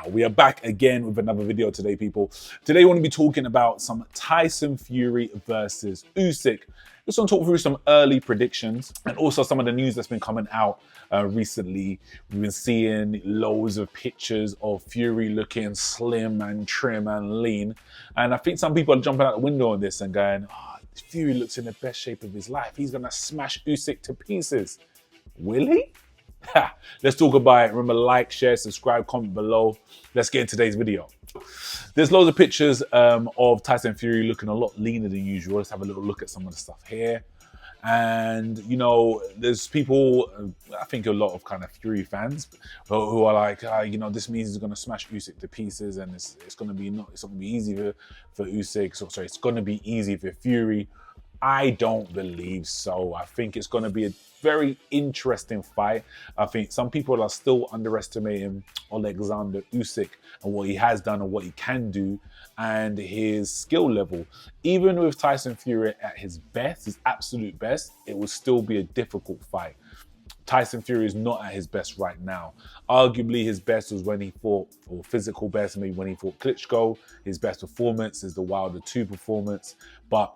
We are back again with another video today, people. Today, we want to be talking about some Tyson Fury versus Usyk. Just want to talk through some early predictions and also some of the news that's been coming out recently. We've been seeing loads of pictures of Fury looking slim and trim and lean. And I think some people are jumping out the window on this and going, oh, Fury looks in the best shape of his life. He's going to smash Usyk to pieces. Will he? Let's talk about it. Remember, like, share, subscribe, comment below. Let's get into today's video. There's loads of pictures of Tyson Fury looking a lot leaner than usual. Let's have a little look at some of the stuff here. And, you know, there's people, I think a lot of kind of Fury fans who are like, you know, this means he's going to smash Usyk to pieces and it's going to be it's not going to be easy for Usyk. So, sorry, it's going to be easy for Fury. I don't believe so. I think it's going to be a very interesting fight. I think some people are still underestimating Alexander Usyk and what he has done and what he can do and his skill level. Even with Tyson Fury at his best, his absolute best, it will still be a difficult fight. Tyson Fury is not at his best right now. Arguably, his best was when he fought, or physical best, maybe when he fought Klitschko. His best performance is the Wilder 2 performance. But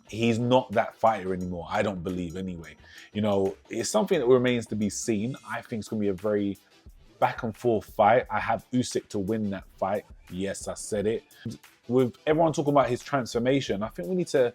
he's not that fighter anymore, I don't believe anyway. You know, it's something that remains to be seen. I think it's going to be a very back and forth fight. I have Usyk to win that fight. Yes, I said it. With everyone talking about his transformation, I think we need to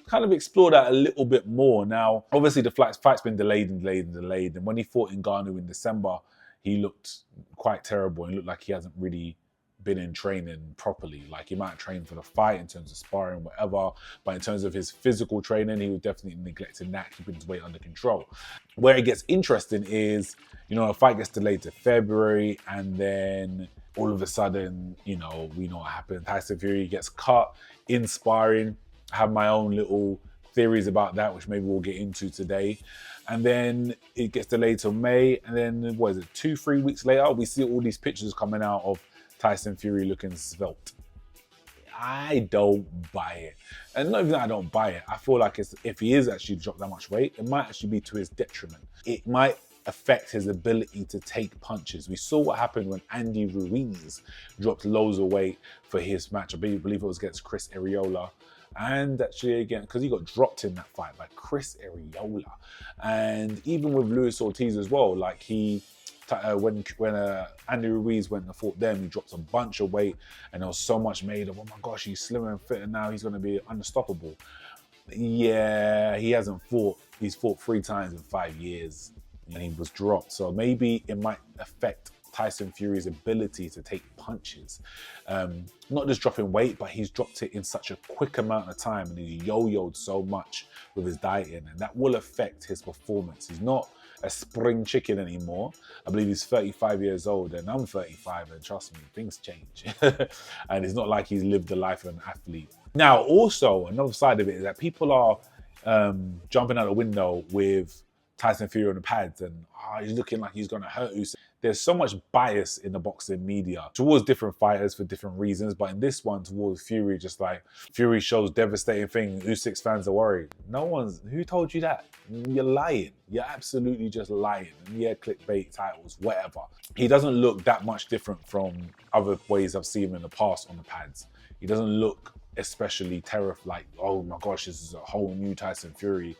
kind of explore that a little bit more. Now, obviously the fight's been delayed and delayed and delayed. And when he fought in Ghana in December, he looked quite terrible and looked like he hasn't really been in training properly. Like, he might have trained for the fight in terms of sparring, whatever, but in terms of his physical training, he was definitely neglecting that, keeping his weight under control. Where it gets interesting is, you know, a fight gets delayed to February, and then all of a sudden, you know, we know what happened. Tyson Fury gets cut in sparring. I have my own little theories about that, which maybe we'll get into today. And then it gets delayed till May, and then, what is it, 2-3 weeks later, we see all these pictures coming out of Tyson Fury looking svelte. I don't buy it. And not even that I don't buy it. I feel like if he is actually dropped that much weight, it might actually be to his detriment. It might affect his ability to take punches. We saw what happened when Andy Ruiz dropped loads of weight for his match. I believe it was against Chris Arreola. And actually, again, because he got dropped in that fight by Chris Arreola. And even with Luis Ortiz as well, like when Andy Ruiz went and fought them, he dropped a bunch of weight, and there was so much made of, oh my gosh, he's slimmer and fitter now, he's going to be unstoppable. Yeah, he hasn't fought. He's fought 3 times in 5 years, and he was dropped. So maybe it might affect Tyson Fury's ability to take punches. Not just dropping weight, but he's dropped it in such a quick amount of time, and he yo-yoed so much with his dieting, and that will affect his performance. He's not a spring chicken anymore. I believe he's 35 years old, and I'm 35, and trust me, things change. And it's not like he's lived the life of an athlete. Now, also, another side of it is that people are jumping out the window with Tyson Fury on the pads, and he's looking like he's going to hurt Usyk. There's so much bias in the boxing media towards different fighters for different reasons, but in this one, towards Fury, just like Fury shows devastating thing, Usyk's fans are worried. Who told you that? You're lying. You're absolutely just lying. And yeah, clickbait titles, whatever. He doesn't look that much different from other ways I've seen him in the past on the pads. He doesn't look especially terrified, like, oh my gosh, this is a whole new Tyson Fury.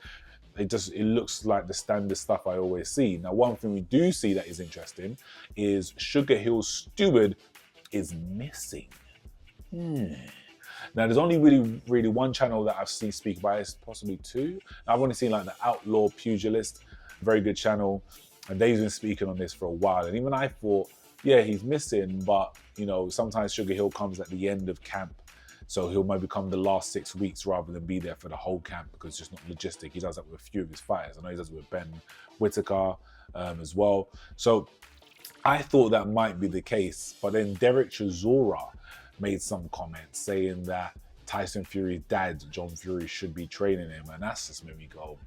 It looks like the standard stuff I always see. Now, one thing we do see that is interesting is Sugar Hill's steward is missing. Now, there's only really one channel that I've seen speak about it, possibly 2. I've only seen like the Outlaw Pugilist, very good channel, and they've been speaking on this for a while. And even I thought, yeah, he's missing, but you know, sometimes Sugar Hill comes at the end of camp. So he'll maybe come the last 6 weeks rather than be there for the whole camp, because it's just not logistic. He does that with a few of his fighters. I know he does it with Ben Whittaker as well. So I thought that might be the case. But then Derek Chisora made some comments saying that Tyson Fury's dad, John Fury, should be training him. And that's just made me go,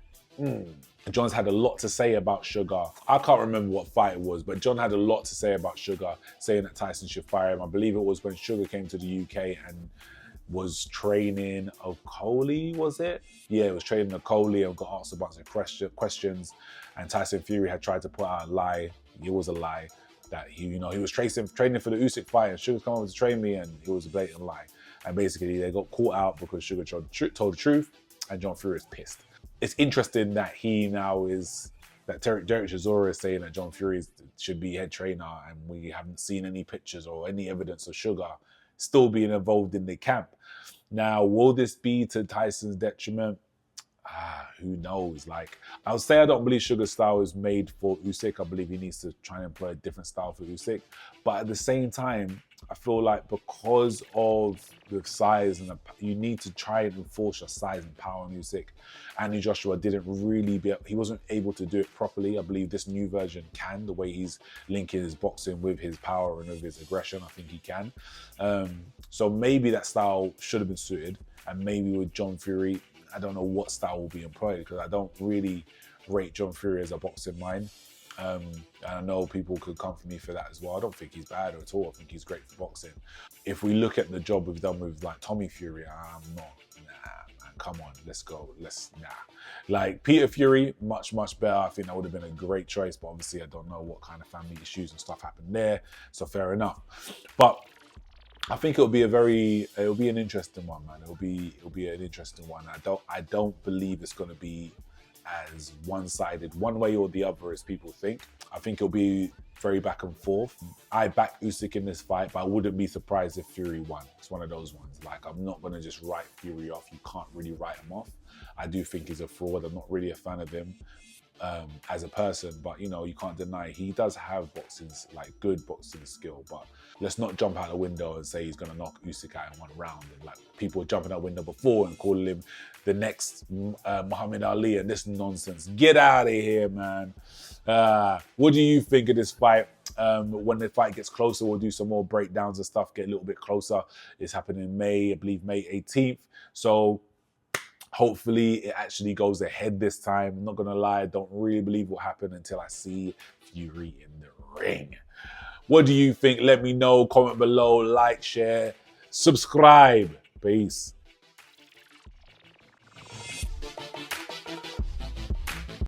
John's had a lot to say about Sugar. I can't remember what fight it was, but John had a lot to say about Sugar, saying that Tyson should fire him. I believe it was when Sugar came to the UK and was training Okoli, was it? Yeah, it was training Okoli and got asked a bunch of questions. And Tyson Fury had tried to put out a lie. It was a lie. that he was training for the Usyk fight, and Sugar's come over to train me, and it was a blatant lie. And basically, they got caught out because Sugar told the truth, and John Fury is pissed. It's interesting that Derek Chisora is saying that John Fury should be head trainer, and we haven't seen any pictures or any evidence of Sugar still being involved in the camp. Now, will this be to Tyson's detriment? Who knows? Like, I would say I don't believe Sugar's style is made for Usyk. I believe he needs to try and employ a different style for Usyk. But at the same time, I feel like because of the size you need to try and enforce your size and power on Usyk. Anthony Joshua he wasn't able to do it properly. I believe this new version can, the way he's linking his boxing with his power and with his aggression. I think he can. So maybe that style should have been suited. And maybe with John Fury, I don't know what style will be employed, because I don't really rate John Fury as a boxing mind. And I know people could come for me for that as well. I don't think he's bad at all. I think he's great for boxing. If we look at the job we've done with like Tommy Fury, I'm not. Nah, man, come on, let's go. Like Peter Fury, much better. I think that would have been a great choice, but obviously I don't know what kind of family issues and stuff happened there. So fair enough. But I think it'll be an interesting one, man. It'll be an interesting one. I don't believe it's going to be as one-sided one way or the other as people think. I think it'll be very back and forth. I back Usyk in this fight, but I wouldn't be surprised if Fury won. It's one of those ones. Like, I'm not going to just write Fury off. You can't really write him off. I do think he's a fraud. I'm not really a fan of him as a person, but you can't deny he does have good boxing skill. But let's not jump out the window and say he's going to knock Usyk out in one round. And like, people were jumping out the window before and calling him the next Muhammad Ali and this nonsense. Get out of here, man. What do you think of this fight? When the fight gets closer, we'll do some more breakdowns and stuff, get a little bit closer. It's happening in May, I believe May 18th. So hopefully it actually goes ahead this time. I'm not going to lie, I don't really believe what happened until I see Fury in the ring. What do you think? Let me know. Comment below, like, share, subscribe. Peace.